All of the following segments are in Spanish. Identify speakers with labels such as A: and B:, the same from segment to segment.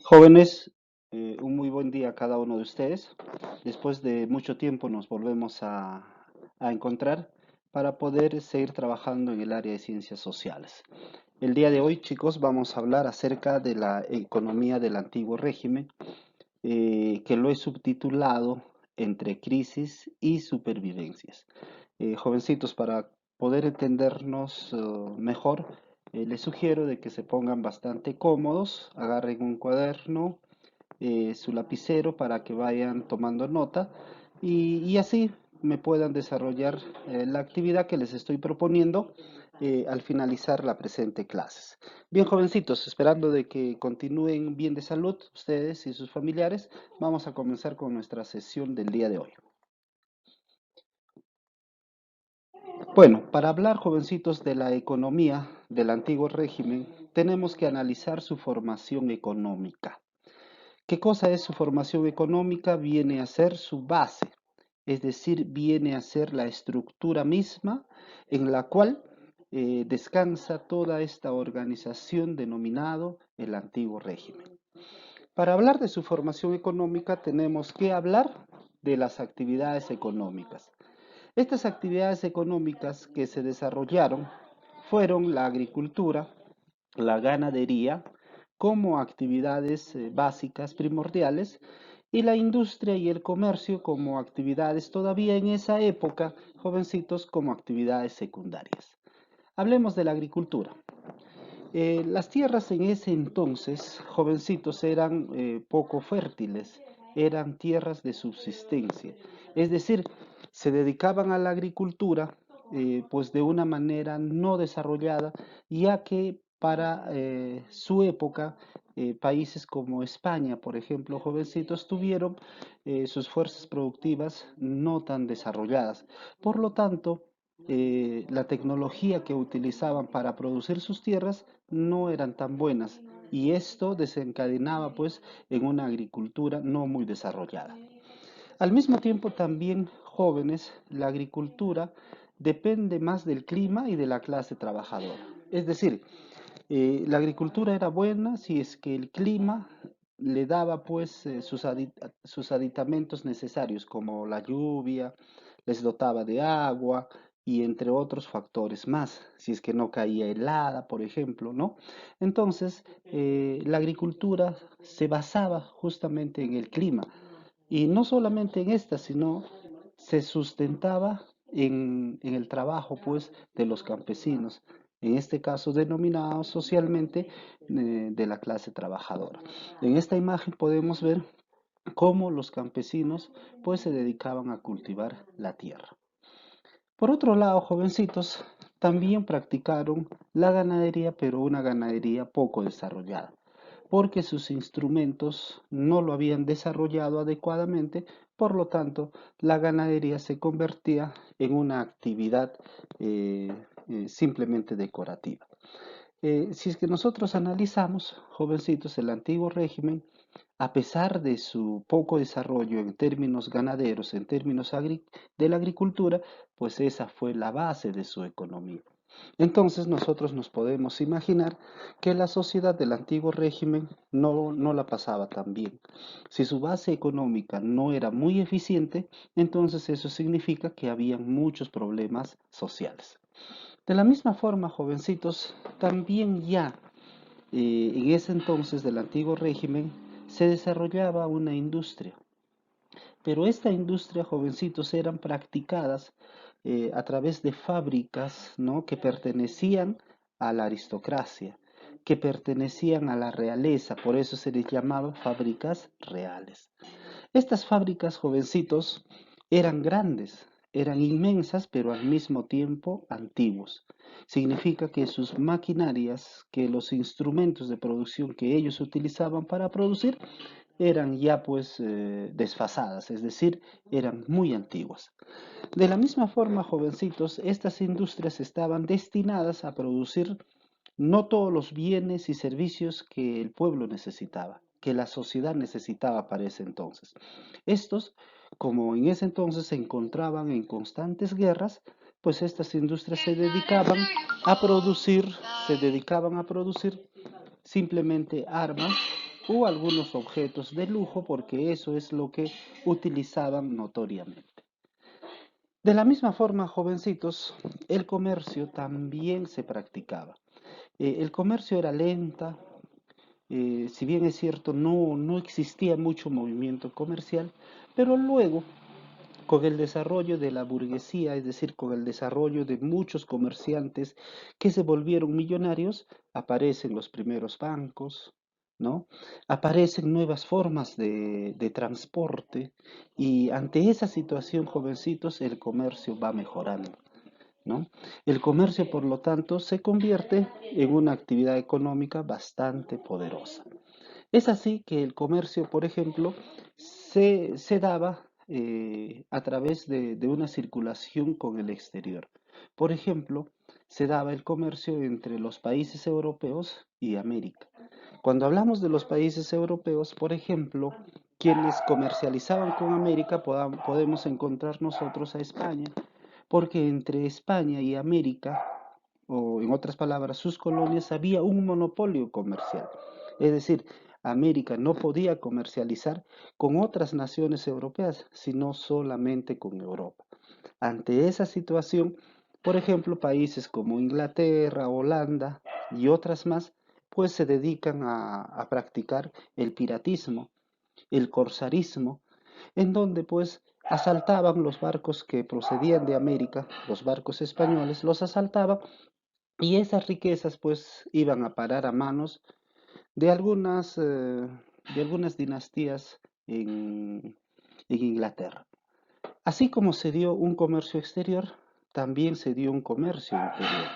A: Jóvenes, un muy buen día a cada uno de ustedes. Después de mucho tiempo nos volvemos a encontrar para poder seguir trabajando en el área de ciencias sociales. El día de hoy, chicos, vamos a hablar acerca de la economía del antiguo régimen, que lo he subtitulado Entre crisis y supervivencias. Jovencitos, para poder entendernos mejor, les sugiero de que se pongan bastante cómodos, agarren un cuaderno, su lapicero para que vayan tomando nota y así me puedan desarrollar la actividad que les estoy proponiendo al finalizar la presente clases. Bien, jovencitos, esperando de que continúen bien de salud ustedes y sus familiares, vamos a comenzar con nuestra sesión del día de hoy. Bueno, para hablar, jovencitos, de la economía del antiguo régimen, tenemos que analizar su formación económica. ¿Qué cosa es su formación económica? Viene a ser su base, es decir, viene a ser la estructura misma en la cual descansa toda esta organización denominado el antiguo régimen. Para hablar de su formación económica tenemos que hablar de las actividades económicas. Estas actividades económicas que se desarrollaron fueron la agricultura, la ganadería, como actividades básicas primordiales, y la industria y el comercio como actividades todavía en esa época, jovencitos, como actividades secundarias. Hablemos de la agricultura. Las tierras en ese entonces, jovencitos, eran poco fértiles, eran tierras de subsistencia, es decir, se dedicaban a la agricultura pues de una manera no desarrollada, ya que para su época países como España, por ejemplo, jovencitos, tuvieron sus fuerzas productivas no tan desarrolladas. Por lo tanto, la tecnología que utilizaban para producir sus tierras no eran tan buenas y esto desencadenaba pues en una agricultura no muy desarrollada. Al mismo tiempo también, jóvenes, la agricultura depende más del clima y de la clase trabajadora. Es decir, la agricultura era buena si es que el clima le daba pues sus aditamentos necesarios como la lluvia, les dotaba de agua y entre otros factores más, si es que no caía helada, por ejemplo, ¿no? Entonces, la agricultura se basaba justamente en el clima y no solamente en esta, sino se sustentaba en el trabajo pues de los campesinos, en este caso denominados socialmente de la clase trabajadora. En esta imagen podemos ver cómo los campesinos pues se dedicaban a cultivar la tierra. Por otro lado, jovencitos también practicaron la ganadería, pero una ganadería poco desarrollada, porque sus instrumentos no lo habían desarrollado adecuadamente, por lo tanto, la ganadería se convertía en una actividad simplemente decorativa. Si es que nosotros analizamos, jovencitos, el antiguo régimen, a pesar de su poco desarrollo en términos ganaderos, en términos de la agricultura, pues esa fue la base de su economía. Entonces nosotros nos podemos imaginar que la sociedad del antiguo régimen no la pasaba tan bien. Si su base económica no era muy eficiente, entonces eso significa que había muchos problemas sociales. De la misma forma, jovencitos, también ya en ese entonces del antiguo régimen se desarrollaba una industria, pero esta industria, jovencitos, eran practicadas a través de fábricas, ¿no? Que pertenecían a la aristocracia, que pertenecían a la realeza, por eso se les llamaba fábricas reales. Estas fábricas, jovencitos, eran grandes, eran inmensas, pero al mismo tiempo antiguos. Significa que sus maquinarias, que los instrumentos de producción que ellos utilizaban para producir, eran ya pues desfasadas, es decir, eran muy antiguas. De la misma forma, jovencitos, estas industrias estaban destinadas a producir no todos los bienes y servicios que el pueblo necesitaba, que la sociedad necesitaba para ese entonces. Estos, como en ese entonces se encontraban en constantes guerras, pues estas industrias se dedicaban a producir simplemente armas o algunos objetos de lujo, porque eso es lo que utilizaban notoriamente. De la misma forma, jovencitos, el comercio también se practicaba. El comercio era lenta, si bien es cierto, no existía mucho movimiento comercial, pero luego, con el desarrollo de la burguesía, es decir, con el desarrollo de muchos comerciantes que se volvieron millonarios, aparecen los primeros bancos, ¿no? Aparecen nuevas formas de transporte y ante esa situación, jovencitos, el comercio va mejorando, ¿no? El comercio, por lo tanto, se convierte en una actividad económica bastante poderosa. Es así que el comercio, por ejemplo, se daba a través de una circulación con el exterior. Por ejemplo, se daba el comercio entre los países europeos y América. Cuando hablamos de los países europeos, por ejemplo, quienes comercializaban con América, podemos encontrar nosotros a España, porque entre España y América, o en otras palabras, sus colonias, había un monopolio comercial. Es decir, América no podía comercializar con otras naciones europeas, sino solamente con Europa. Ante esa situación, por ejemplo, países como Inglaterra, Holanda y otras más, pues se dedican a practicar el piratismo, el corsarismo, en donde pues asaltaban los barcos que procedían de América, los barcos españoles, los asaltaban y esas riquezas pues iban a parar a manos de algunas dinastías en Inglaterra. Así como se dio un comercio exterior, también se dio un comercio interior.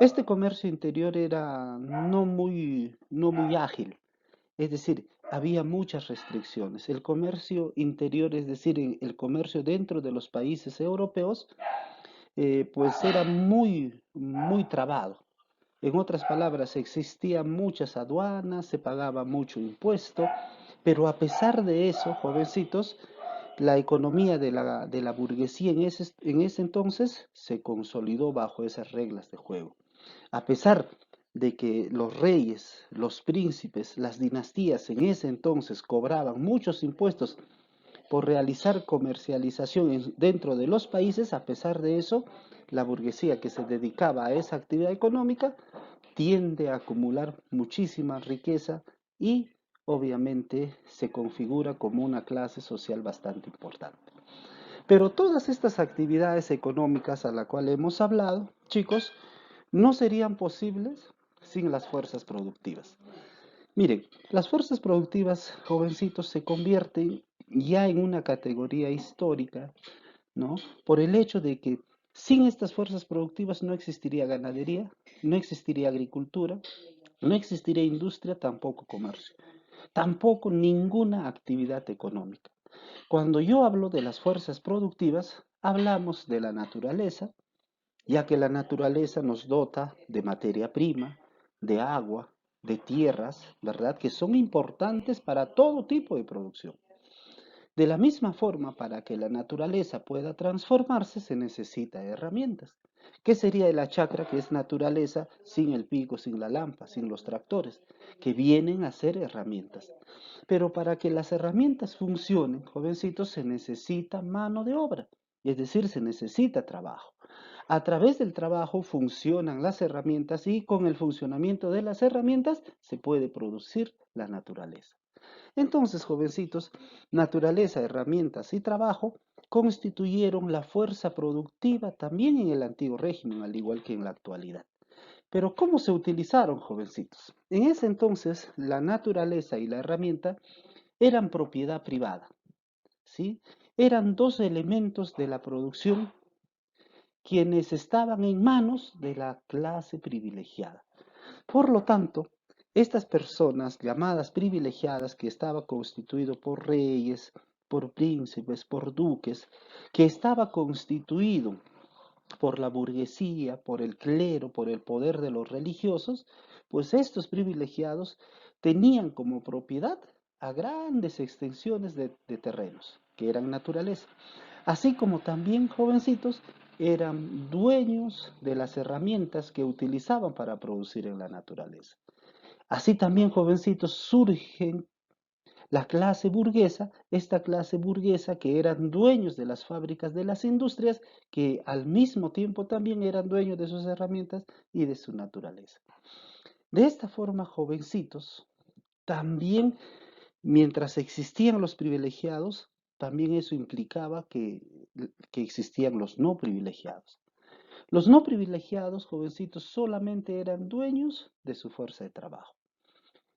A: Este comercio interior era no muy ágil, es decir, había muchas restricciones. El comercio interior, es decir, el comercio dentro de los países europeos, pues era muy trabado. En otras palabras, existían muchas aduanas, se pagaba mucho impuesto, pero a pesar de eso, jovencitos, la economía de la burguesía en ese entonces se consolidó bajo esas reglas de juego. A pesar de que los reyes, los príncipes, las dinastías en ese entonces cobraban muchos impuestos por realizar comercialización dentro de los países, a pesar de eso, la burguesía que se dedicaba a esa actividad económica tiende a acumular muchísima riqueza y obviamente se configura como una clase social bastante importante. Pero todas estas actividades económicas a la cual hemos hablado, chicos, no serían posibles sin las fuerzas productivas. Miren, las fuerzas productivas, jovencitos, se convierten ya en una categoría histórica, ¿no? Por el hecho de que sin estas fuerzas productivas no existiría ganadería, no existiría agricultura, no existiría industria, tampoco comercio, tampoco ninguna actividad económica. Cuando yo hablo de las fuerzas productivas, hablamos de la naturaleza, ya que la naturaleza nos dota de materia prima, de agua, de tierras, ¿verdad? Que son importantes para todo tipo de producción. De la misma forma, para que la naturaleza pueda transformarse, se necesita herramientas. ¿Qué sería la chacra, que es naturaleza, sin el pico, sin la lampa, sin los tractores, que vienen a ser herramientas? Pero para que las herramientas funcionen, jovencitos, se necesita mano de obra, es decir, se necesita trabajo. A través del trabajo funcionan las herramientas y con el funcionamiento de las herramientas se puede producir la naturaleza. Entonces, jovencitos, naturaleza, herramientas y trabajo constituyeron la fuerza productiva también en el antiguo régimen, al igual que en la actualidad. Pero ¿cómo se utilizaron, jovencitos? En ese entonces, la naturaleza y la herramienta eran propiedad privada, ¿sí? Eran dos elementos de la producción quienes estaban en manos de la clase privilegiada. Por lo tanto, estas personas llamadas privilegiadas, que estaba constituido por reyes, por príncipes, por duques, que estaba constituido por la burguesía, por el clero, por el poder de los religiosos, pues estos privilegiados tenían como propiedad a grandes extensiones de terrenos, que eran naturaleza, así como también jovencitos eran dueños de las herramientas que utilizaban para producir en la naturaleza. Así también, jovencitos, surgen la clase burguesa, esta clase burguesa que eran dueños de las fábricas, de las industrias, que al mismo tiempo también eran dueños de sus herramientas y de su naturaleza. De esta forma, jovencitos, también mientras existían los privilegiados, también eso implicaba que existían los no privilegiados. Los no privilegiados, jovencitos, solamente eran dueños de su fuerza de trabajo.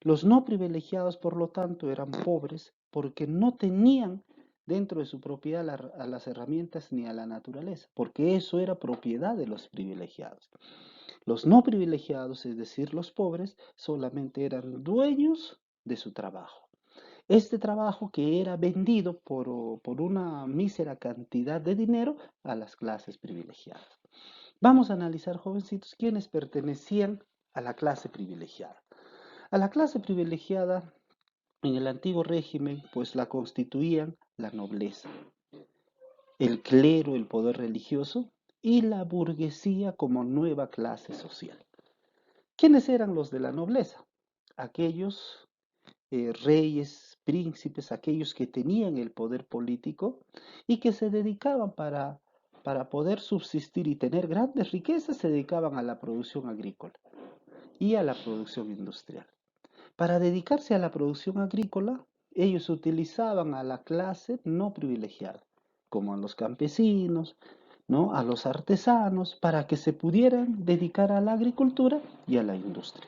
A: Los no privilegiados, por lo tanto, eran pobres porque no tenían dentro de su propiedad a las herramientas ni a la naturaleza, porque eso era propiedad de los privilegiados. Los no privilegiados, es decir, los pobres, solamente eran dueños de su trabajo. Este trabajo que era vendido por una mísera cantidad de dinero a las clases privilegiadas. Vamos a analizar, jovencitos, quiénes pertenecían a la clase privilegiada. A la clase privilegiada en el antiguo régimen, pues la constituían la nobleza, el clero, el poder religioso y la burguesía como nueva clase social. ¿Quiénes eran los de la nobleza? Aquellos reyes, príncipes, aquellos que tenían el poder político y que se dedicaban para poder subsistir y tener grandes riquezas, se dedicaban a la producción agrícola y a la producción industrial. Para dedicarse a la producción agrícola, ellos utilizaban a la clase no privilegiada, como a los campesinos, ¿no? A los artesanos, para que se pudieran dedicar a la agricultura y a la industria.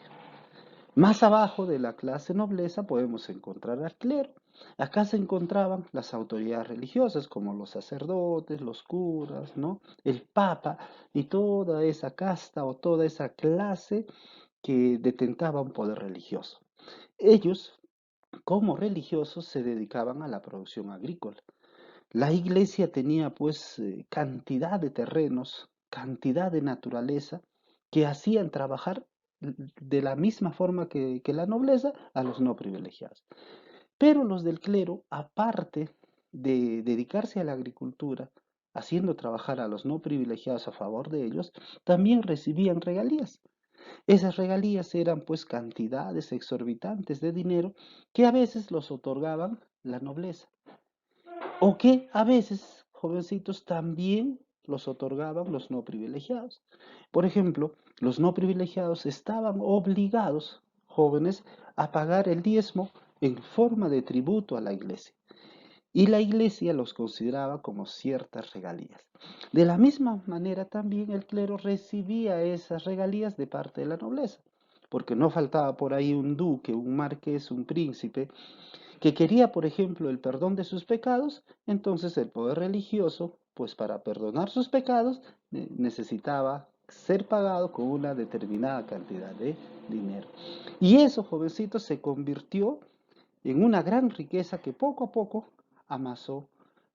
A: Más abajo de la clase nobleza podemos encontrar al clero. Acá se encontraban las autoridades religiosas, como los sacerdotes, los curas, ¿no? El papa y toda esa casta o toda esa clase que detentaba un poder religioso. Ellos, como religiosos, se dedicaban a la producción agrícola. La iglesia tenía pues cantidad de terrenos, cantidad de naturaleza que hacían trabajar de la misma forma que la nobleza a los no privilegiados. Pero los del clero, aparte de dedicarse a la agricultura, haciendo trabajar a los no privilegiados a favor de ellos, también recibían regalías. Esas regalías eran pues cantidades exorbitantes de dinero que a veces los otorgaban la nobleza o que a veces, jovencitos, también los otorgaban los no privilegiados. Por ejemplo, los no privilegiados estaban obligados, jóvenes, a pagar el diezmo en forma de tributo a la iglesia. Y la iglesia los consideraba como ciertas regalías. De la misma manera también el clero recibía esas regalías de parte de la nobleza, porque no faltaba por ahí un duque, un marqués, un príncipe, que quería, por ejemplo, el perdón de sus pecados. Entonces el poder religioso, pues para perdonar sus pecados, necesitaba ser pagado con una determinada cantidad de dinero. Y eso, jovencitos, se convirtió en una gran riqueza que poco a poco amasó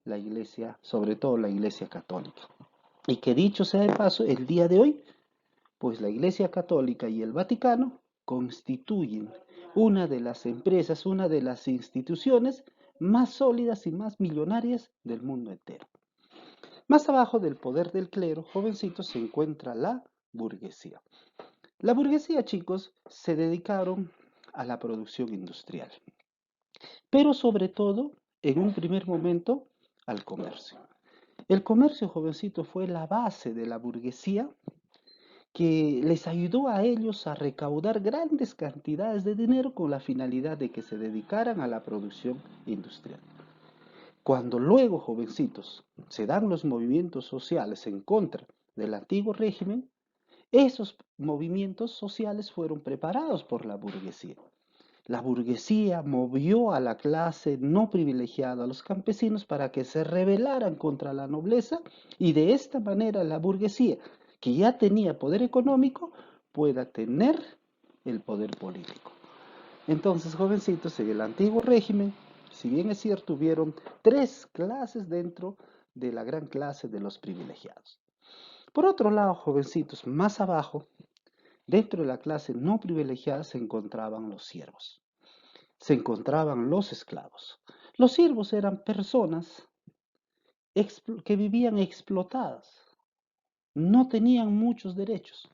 A: la iglesia, sobre todo la iglesia católica. Y que dicho sea de paso, el día de hoy, pues la iglesia católica y el Vaticano constituyen una de las empresas, una de las instituciones más sólidas y más millonarias del mundo entero. Más abajo del poder del clero, jovencitos, se encuentra la burguesía. La burguesía, chicos, se dedicaron a la producción industrial, pero sobre todo, en un primer momento, al comercio. El comercio, jovencito, fue la base de la burguesía que les ayudó a ellos a recaudar grandes cantidades de dinero con la finalidad de que se dedicaran a la producción industrial. Cuando luego, jovencitos, se dan los movimientos sociales en contra del antiguo régimen, esos movimientos sociales fueron preparados por la burguesía. La burguesía movió a la clase no privilegiada, a los campesinos, para que se rebelaran contra la nobleza y de esta manera la burguesía, que ya tenía poder económico, pueda tener el poder político. Entonces, jovencitos, en el antiguo régimen, si bien es cierto, hubieron tres clases dentro de la gran clase de los privilegiados. Por otro lado, jovencitos, más abajo, dentro de la clase no privilegiada se encontraban los siervos, se encontraban los esclavos. Los siervos eran personas que vivían explotadas, no tenían muchos derechos,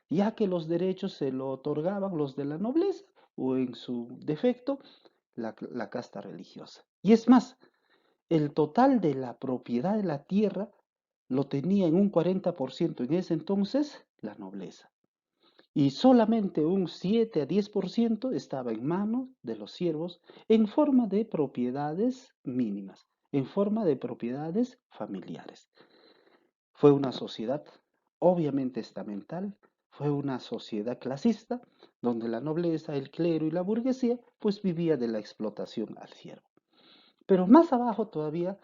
A: ya que los derechos se lo otorgaban los de la nobleza o en su defecto la casta religiosa. Y es más, el total de la propiedad de la tierra lo tenía en un 40% en ese entonces la nobleza. Y solamente un 7 a 10% estaba en manos de los siervos en forma de propiedades mínimas, en forma de propiedades familiares. Fue una sociedad obviamente estamental, fue una sociedad clasista, donde la nobleza, el clero y la burguesía pues vivía de la explotación al siervo. Pero más abajo todavía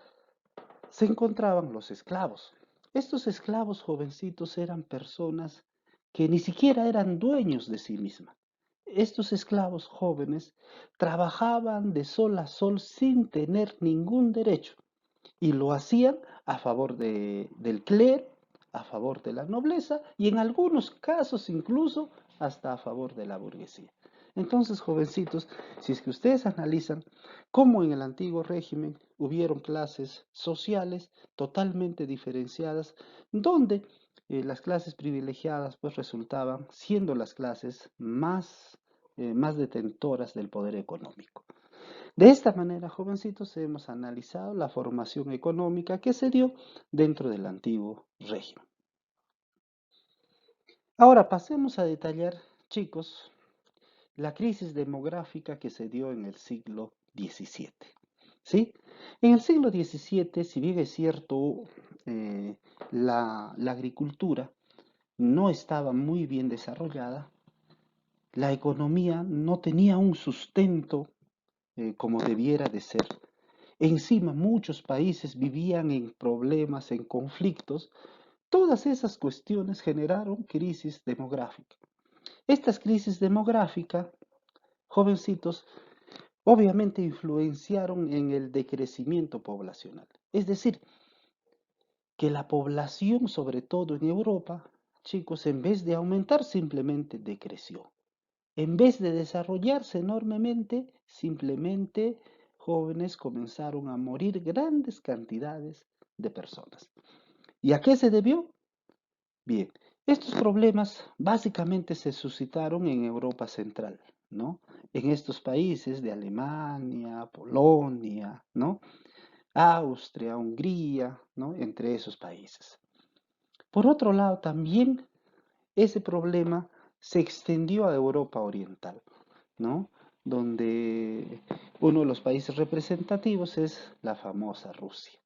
A: se encontraban los esclavos. Estos esclavos jovencitos eran personas que ni siquiera eran dueños de sí mismas. Estos esclavos jóvenes trabajaban de sol a sol sin tener ningún derecho y lo hacían a favor del clero, a favor de la nobleza y en algunos casos incluso hasta a favor de la burguesía. Entonces, jovencitos, si es que ustedes analizan cómo en el antiguo régimen hubieron clases sociales totalmente diferenciadas, donde las clases privilegiadas pues resultaban siendo las clases más detentoras del poder económico. De esta manera, jovencitos, hemos analizado la formación económica que se dio dentro del antiguo régimen. Ahora pasemos a detallar, chicos, la crisis demográfica que se dio en el siglo XVII. ¿Sí? En el siglo XVII, si bien es cierto, la agricultura no estaba muy bien desarrollada, la economía no tenía un sustento como debiera de ser. Encima, muchos países vivían en problemas, en conflictos. Todas esas cuestiones generaron crisis demográfica. Estas crisis demográficas, jovencitos, obviamente influenciaron en el decrecimiento poblacional. Es decir, que la población, sobre todo en Europa, chicos, en vez de aumentar, simplemente decreció. En vez de desarrollarse enormemente, simplemente jóvenes comenzaron a morir grandes cantidades de personas. ¿Y a qué se debió? Bien, estos problemas básicamente se suscitaron en Europa Central, ¿no? En estos países de Alemania, Polonia, ¿no? Austria, Hungría, ¿no? Entre esos países. Por otro lado, también ese problema se extendió a Europa Oriental, ¿no? Donde uno de los países representativos es la famosa Rusia.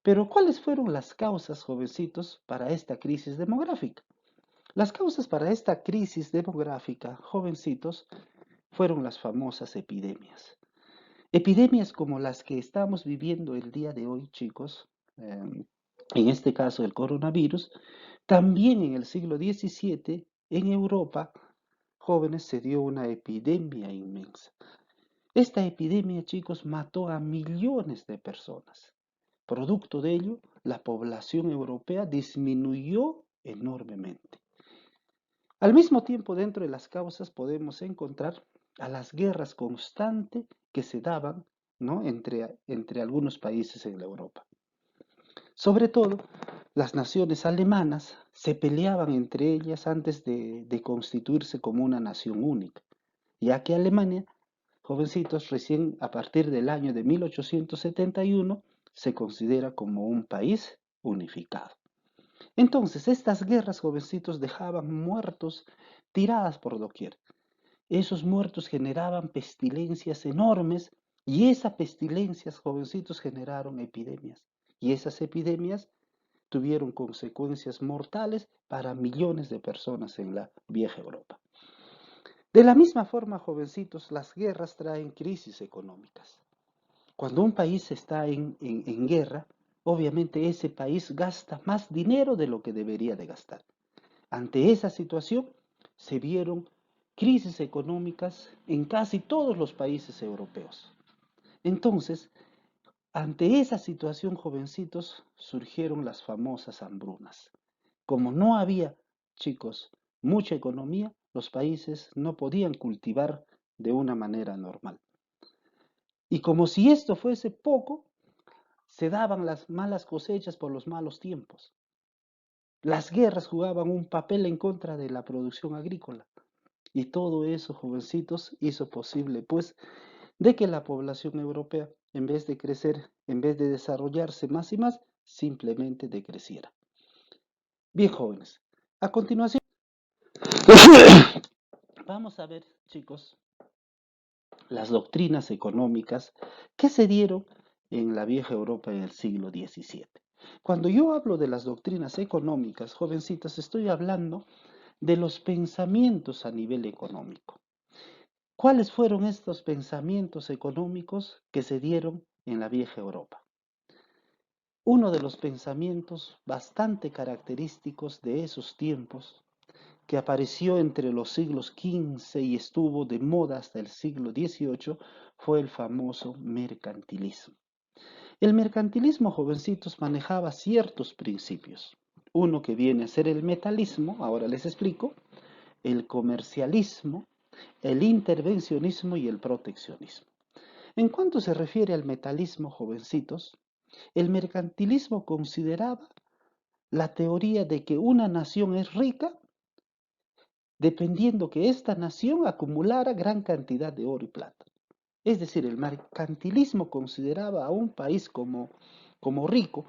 A: Pero ¿cuáles fueron las causas, jovencitos, para esta crisis demográfica? Las causas para esta crisis demográfica, jovencitos, fueron las famosas epidemias. Epidemias como las que estamos viviendo el día de hoy, chicos, en este caso el coronavirus, también en el siglo XVII, en Europa, jóvenes, se dio una epidemia inmensa. Esta epidemia, chicos, mató a millones de personas. Producto de ello, la población europea disminuyó enormemente. Al mismo tiempo, dentro de las causas podemos encontrar a las guerras constantes que se daban, ¿no? entre algunos países en la Europa. Sobre todo, las naciones alemanas se peleaban entre ellas antes de constituirse como una nación única, ya que Alemania, jovencitos, recién a partir del año de 1871 se considera como un país unificado. Entonces, estas guerras, jovencitos, dejaban muertos tiradas por doquier. Esos muertos generaban pestilencias enormes y esas pestilencias, jovencitos, generaron epidemias. Y esas epidemias tuvieron consecuencias mortales para millones de personas en la vieja Europa. De la misma forma, jovencitos, las guerras traen crisis económicas. Cuando un país está en guerra, obviamente ese país gasta más dinero de lo que debería de gastar. Ante esa situación, se vieron crisis económicas en casi todos los países europeos. Entonces, ante esa situación, jovencitos, surgieron las famosas hambrunas. Como no había, chicos, mucha economía, los países no podían cultivar de una manera normal. Y como si esto fuese poco, se daban las malas cosechas por los malos tiempos. Las guerras jugaban un papel en contra de la producción agrícola. Y todo eso, jovencitos, hizo posible, pues, de que la población europea, en vez de crecer, en vez de desarrollarse más y más, simplemente decreciera. Bien, jóvenes. A continuación, vamos a ver, chicos, las doctrinas económicas que se dieron en la vieja Europa en el siglo XVII. Cuando yo hablo de las doctrinas económicas, jovencitas, estoy hablando de los pensamientos a nivel económico. ¿Cuáles fueron estos pensamientos económicos que se dieron en la vieja Europa? Uno de los pensamientos bastante característicos de esos tiempos, que apareció entre los siglos XV y estuvo de moda hasta el siglo XVIII, fue el famoso mercantilismo. El mercantilismo, jovencitos, manejaba ciertos principios. Uno que viene a ser el metalismo, ahora les explico, el comercialismo, el intervencionismo y el proteccionismo. En cuanto se refiere al metalismo, jovencitos, el mercantilismo consideraba la teoría de que una nación es rica dependiendo que esta nación acumulara gran cantidad de oro y plata. Es decir, el mercantilismo consideraba a un país como rico,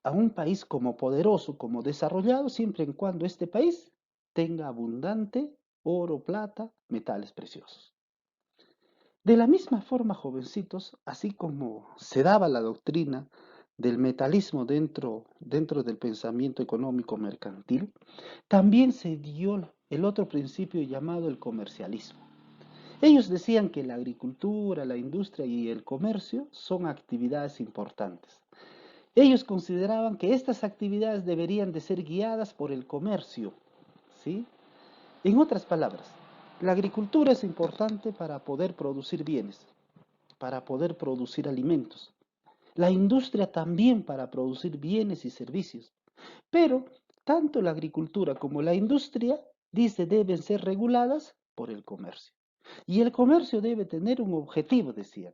A: a un país como poderoso, como desarrollado, siempre y cuando este país tenga abundante oro, plata, metales preciosos. De la misma forma, jovencitos, así como se daba la doctrina del metalismo dentro del pensamiento económico mercantil, también se dio el otro principio llamado el comercialismo. Ellos decían que la agricultura, la industria y el comercio son actividades importantes. Ellos consideraban que estas actividades deberían de ser guiadas por el comercio, ¿sí? En otras palabras, la agricultura es importante para poder producir bienes, para poder producir alimentos. La industria también para producir bienes y servicios. Pero tanto la agricultura como la industria, dice, deben ser reguladas por el comercio. Y el comercio debe tener un objetivo, decían.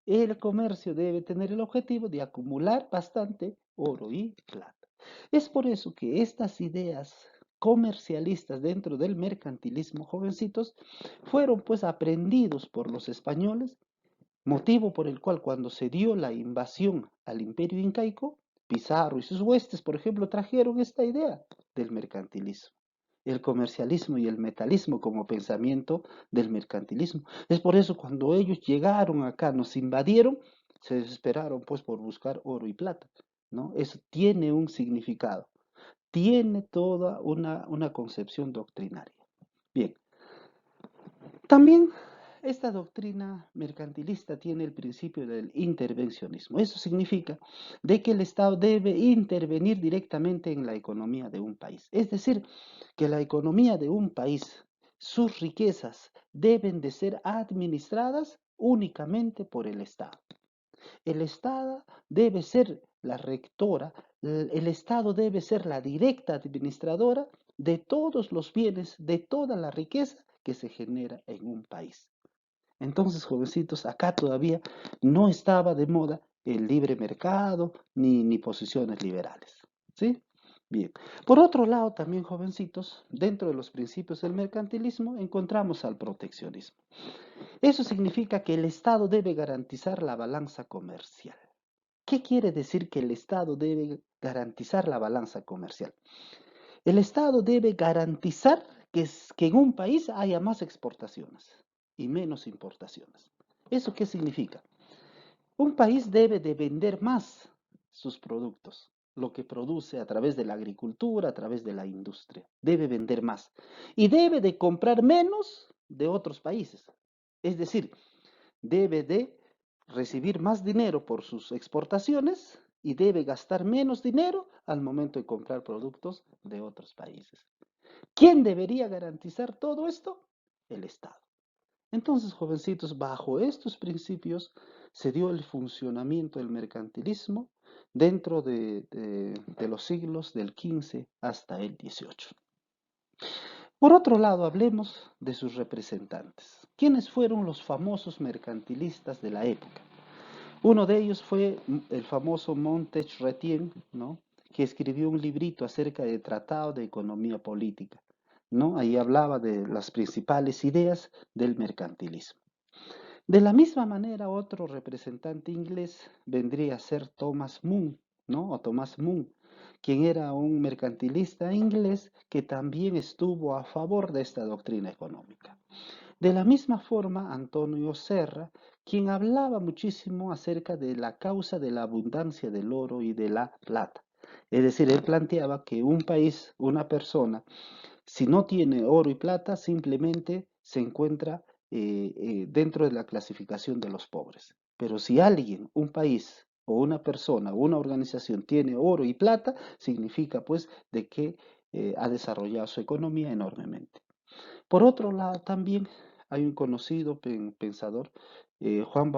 A: El comercio debe tener el objetivo de acumular bastante oro y plata. Es por eso que estas ideas comercialistas dentro del mercantilismo, jovencitos, fueron pues aprendidos por los españoles, motivo por el cual cuando se dio la invasión al imperio incaico, Pizarro y sus huestes, por ejemplo, trajeron esta idea del mercantilismo, el comercialismo y el metalismo como pensamiento del mercantilismo. Es por eso cuando ellos llegaron acá, nos invadieron, se desesperaron pues por buscar oro y plata, ¿no? Eso tiene un significado, tiene toda una concepción doctrinaria. Bien, también esta doctrina mercantilista tiene el principio del intervencionismo. Eso significa de que el Estado debe intervenir directamente en la economía de un país. Es decir, que la economía de un país, sus riquezas deben de ser administradas únicamente por el Estado. El Estado debe ser la rectora, el Estado debe ser la directa administradora de todos los bienes, de toda la riqueza que se genera en un país. Entonces, jovencitos, acá todavía no estaba de moda el libre mercado ni posiciones liberales. ¿Sí? Bien. Por otro lado, también, jovencitos, dentro de los principios del mercantilismo encontramos al proteccionismo. Eso significa que el Estado debe garantizar la balanza comercial. ¿Qué quiere decir que el Estado debe garantizar la balanza comercial? El Estado debe garantizar que en un país haya más exportaciones y menos importaciones. ¿Eso qué significa? Un país debe de vender más sus productos, lo que produce a través de la agricultura, a través de la industria. Debe vender más. Y debe de comprar menos de otros países. Es decir, debe de recibir más dinero por sus exportaciones y debe gastar menos dinero al momento de comprar productos de otros países. ¿Quién debería garantizar todo esto? El Estado. Entonces, jovencitos, bajo estos principios se dio el funcionamiento del mercantilismo dentro de los siglos del XV hasta el XVIII. Por otro lado, hablemos de sus representantes. ¿Quiénes fueron los famosos mercantilistas de la época? Uno de ellos fue el famoso Montesquieu, ¿no? Que escribió un librito acerca del Tratado de Economía Política. ¿no? Ahí hablaba de las principales ideas del mercantilismo. De la misma manera, otro representante inglés vendría a ser Thomas Moon, ¿no? O Thomas Moon, quien era un mercantilista inglés que también estuvo a favor de esta doctrina económica. De la misma forma, Antonio Serra, quien hablaba muchísimo acerca de la causa de la abundancia del oro y de la plata. Es decir, él planteaba que un país, una persona, si no tiene oro y plata, simplemente se encuentra dentro de la clasificación de los pobres. Pero si alguien, un país o una persona o una organización tiene oro y plata, significa pues de que ha desarrollado su economía enormemente. Por otro lado, también hay un conocido pensador, Juan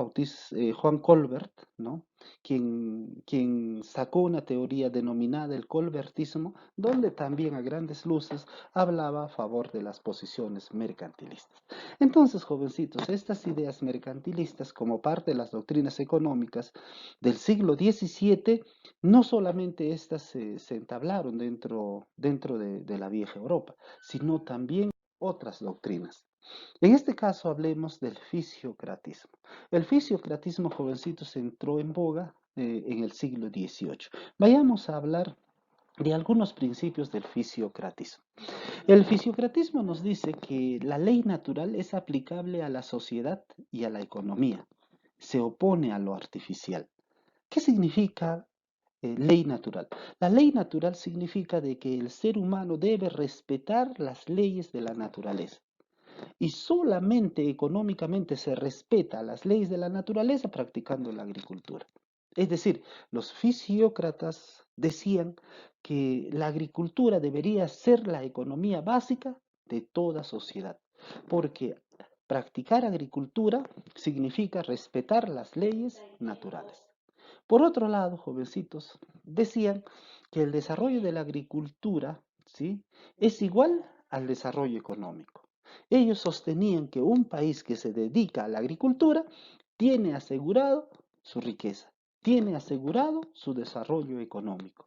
A: Colbert, ¿no? Quien sacó una teoría denominada el colbertismo, donde también a grandes luces hablaba a favor de las posiciones mercantilistas. Entonces, jovencitos, estas ideas mercantilistas, como parte de las doctrinas económicas del siglo XVII, no solamente estas se entablaron dentro de la vieja Europa, sino también otras doctrinas. En este caso hablemos del fisiocratismo. El fisiocratismo, jovencitos, entró en boga en el siglo XVIII. Vayamos a hablar de algunos principios del fisiocratismo. El fisiocratismo nos dice que la ley natural es aplicable a la sociedad y a la economía. Se opone a lo artificial. ¿Qué significa ley natural? La ley natural significa de que el ser humano debe respetar las leyes de la naturaleza y solamente económicamente se respeta las leyes de la naturaleza practicando la agricultura. Es decir, los fisiócratas decían que la agricultura debería ser la economía básica de toda sociedad, porque practicar agricultura significa respetar las leyes naturales. Por otro lado, jovencitos, decían que el desarrollo de la agricultura, ¿sí?, es igual al desarrollo económico. Ellos sostenían que un país que se dedica a la agricultura tiene asegurado su riqueza, tiene asegurado su desarrollo económico.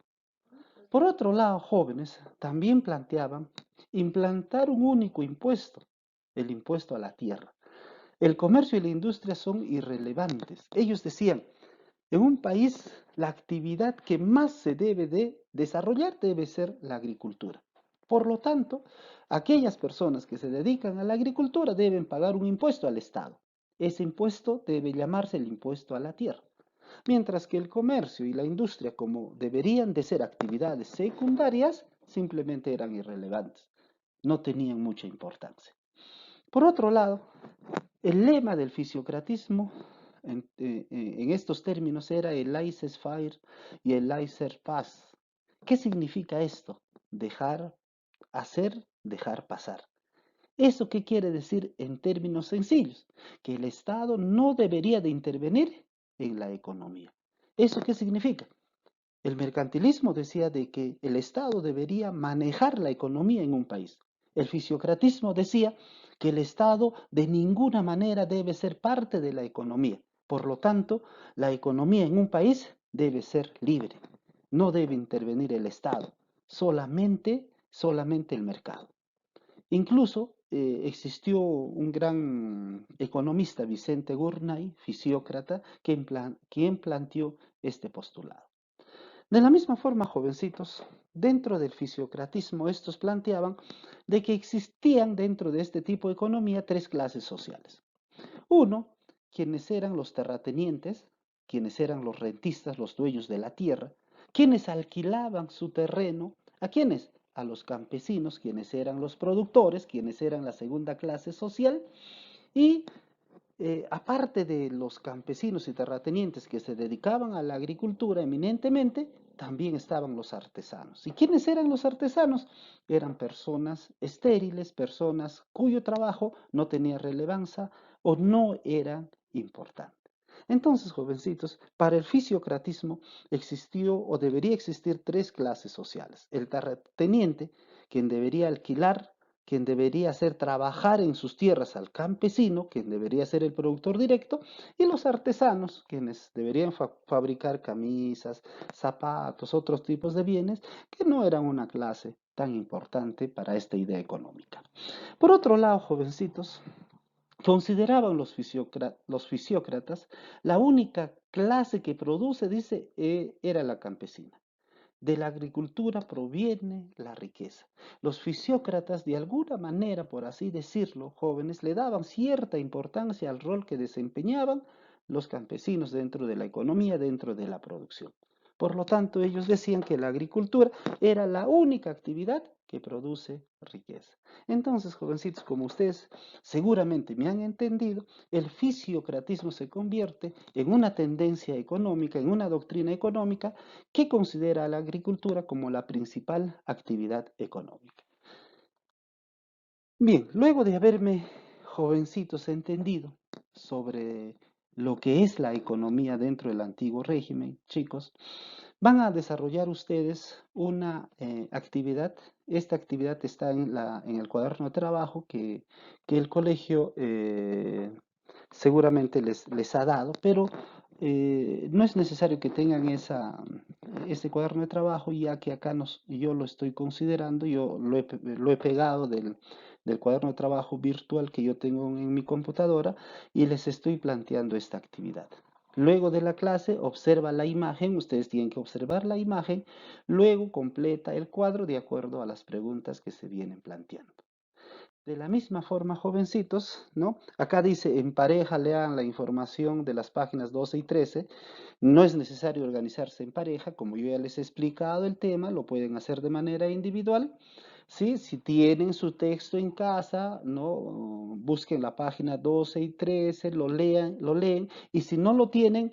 A: Por otro lado, jóvenes también planteaban implantar un único impuesto, el impuesto a la tierra. El comercio y la industria son irrelevantes. Ellos decían, en un país, la actividad que más se debe de desarrollar debe ser la agricultura. Por lo tanto, aquellas personas que se dedican a la agricultura deben pagar un impuesto al Estado. Ese impuesto debe llamarse el impuesto a la tierra. Mientras que el comercio y la industria, como deberían de ser actividades secundarias, simplemente eran irrelevantes, no tenían mucha importancia. Por otro lado, el lema del fisiocratismo en estos términos era el laissez-faire y el laissez-passer. ¿Qué significa esto? Dejar hacer, dejar pasar. ¿Eso qué quiere decir en términos sencillos? Que el Estado no debería de intervenir en la economía. ¿Eso qué significa? El mercantilismo decía de que el Estado debería manejar la economía en un país. El fisiocratismo decía que el Estado de ninguna manera debe ser parte de la economía. Por lo tanto, la economía en un país debe ser libre. No debe intervenir el Estado, solamente el mercado. Incluso existió un gran economista, Vicente Gurnay, fisiócrata, quien planteó este postulado. De la misma forma, jovencitos, dentro del fisiocratismo, estos planteaban de que existían dentro de este tipo de economía tres clases sociales. Uno, quienes eran los terratenientes, quienes eran los rentistas, los dueños de la tierra, quienes alquilaban su terreno, ¿a quiénes? A los campesinos, quienes eran los productores, quienes eran la segunda clase social, y aparte de los campesinos y terratenientes que se dedicaban a la agricultura eminentemente, también estaban los artesanos. ¿Y quiénes eran los artesanos? Eran personas estériles, personas cuyo trabajo no tenía relevancia o no era importante. Entonces, jovencitos, para el fisiocratismo existió o debería existir tres clases sociales. El terrateniente, quien debería alquilar, quien debería hacer trabajar en sus tierras al campesino, quien debería ser el productor directo, y los artesanos, quienes deberían fabricar camisas, zapatos, otros tipos de bienes que no eran una clase tan importante para esta idea económica. Por otro lado, jovencitos, consideraban los fisiócratas la única clase que produce, dice, era la campesina. De la agricultura proviene la riqueza. Los fisiócratas, de alguna manera, por así decirlo, jóvenes, le daban cierta importancia al rol que desempeñaban los campesinos dentro de la economía, dentro de la producción. Por lo tanto, ellos decían que la agricultura era la única actividad que produce riqueza. Entonces, jovencitos, como ustedes seguramente me han entendido, el fisiocratismo se convierte en una tendencia económica, en una doctrina económica que considera a la agricultura como la principal actividad económica. Bien, luego de haberme, jovencitos, entendido sobre lo que es la economía dentro del antiguo régimen, chicos, van a desarrollar ustedes una actividad. Esta actividad está en el cuaderno de trabajo que el colegio seguramente les ha dado, pero no es necesario que tengan este cuaderno de trabajo, ya que acá yo lo estoy considerando, yo lo he pegado del cuaderno de trabajo virtual que yo tengo en mi computadora y les estoy planteando esta actividad. Luego de la clase, observa la imagen, ustedes tienen que observar la imagen, luego completa el cuadro de acuerdo a las preguntas que se vienen planteando. De la misma forma, jovencitos, ¿no? Acá dice, en pareja lean la información de las páginas 12 y 13. No es necesario organizarse en pareja, como yo ya les he explicado el tema, lo pueden hacer de manera individual. ¿Sí? Si tienen su texto en casa, ¿no? Busquen la página 12 y 13, lo leen, y si no lo tienen,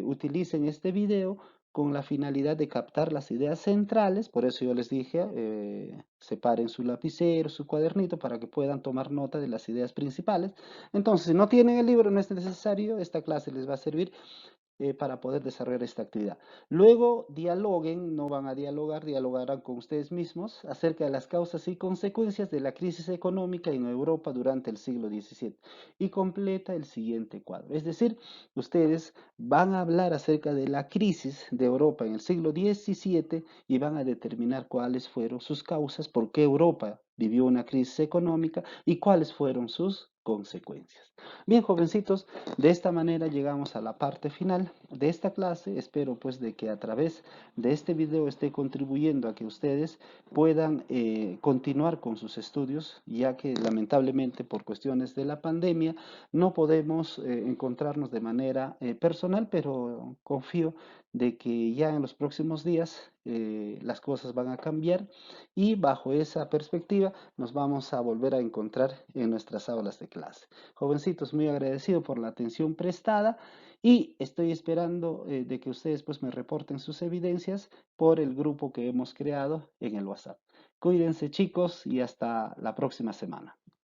A: utilicen este video con la finalidad de captar las ideas centrales. Por eso yo les dije, separen su lapicero, su cuadernito, para que puedan tomar nota de las ideas principales. Entonces, si no tienen el libro, no es necesario, esta clase les va a servir para poder desarrollar esta actividad. Luego dialoguen, no van a dialogar, dialogarán con ustedes mismos acerca de las causas y consecuencias de la crisis económica en Europa durante el siglo XVII y completa el siguiente cuadro. Es decir, ustedes van a hablar acerca de la crisis de Europa en el siglo XVII y van a determinar cuáles fueron sus causas, por qué Europa vivió una crisis económica y cuáles fueron sus consecuencias. Bien, jovencitos, de esta manera llegamos a la parte final de esta clase. Espero pues de que a través de este video esté contribuyendo a que ustedes puedan continuar con sus estudios, ya que lamentablemente por cuestiones de la pandemia no podemos encontrarnos de manera personal, pero confío de que ya en los próximos días las cosas van a cambiar y bajo esa perspectiva nos vamos a volver a encontrar en nuestras aulas de clase. Jovencitos, muy agradecido por la atención prestada y estoy esperando de que ustedes pues me reporten sus evidencias por el grupo que hemos creado en el WhatsApp. Cuídense, chicos, y hasta la próxima semana.